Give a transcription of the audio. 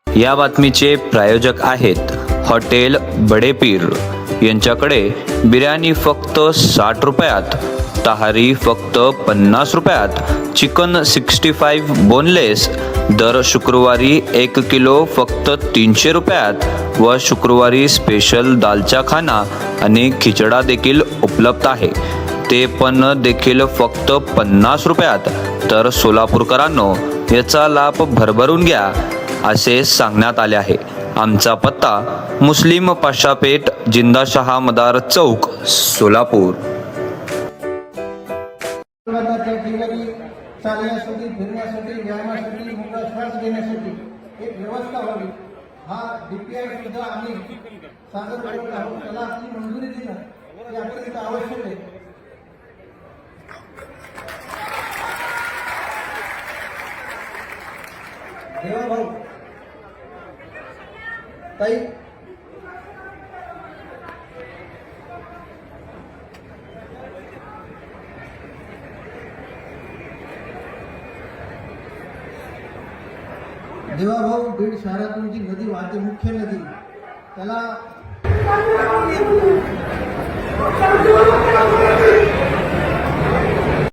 या बातमीचे प्रायोजक आहेत हॉटेल बडेपीर। यांच्याकडे बिर्याणी फक्त 60 रुपयात, तहारी फक्त 50 रुपयात, चिकन 65 बोनलेस दर शुक्रवारी 1 किलो फक्त 300 रुपयात व शुक्रवारी स्पेशल दालचा खाना आणि खिचडा देखील उपलब्ध आहे, ते पण देखील फक्त 50 रुपयात। तर सोलापूरकरांनो, याचा लाभ भरभरून घ्या असे सांगण्यात आले आहे। आमचा पत्ता मुस्लिम पाशापेठ, जिंदाशहा मदार चौक, सोलापूर। चालण्यासाठी, फिरण्यासाठी, व्यायामासाठी, मोकळा श्वास घेण्यासाठी एक व्यवस्था व्हावी, हा DPR सुद्धा आम्ही सादर करत आहोत। त्याला आपली मंजुरी देणं हे अत्यंत आवश्यक आहे। देवाभाऊ ताई, देवाभाऊ बीड शहरातून जी नदी वाहते, मुख्य नदी, त्याला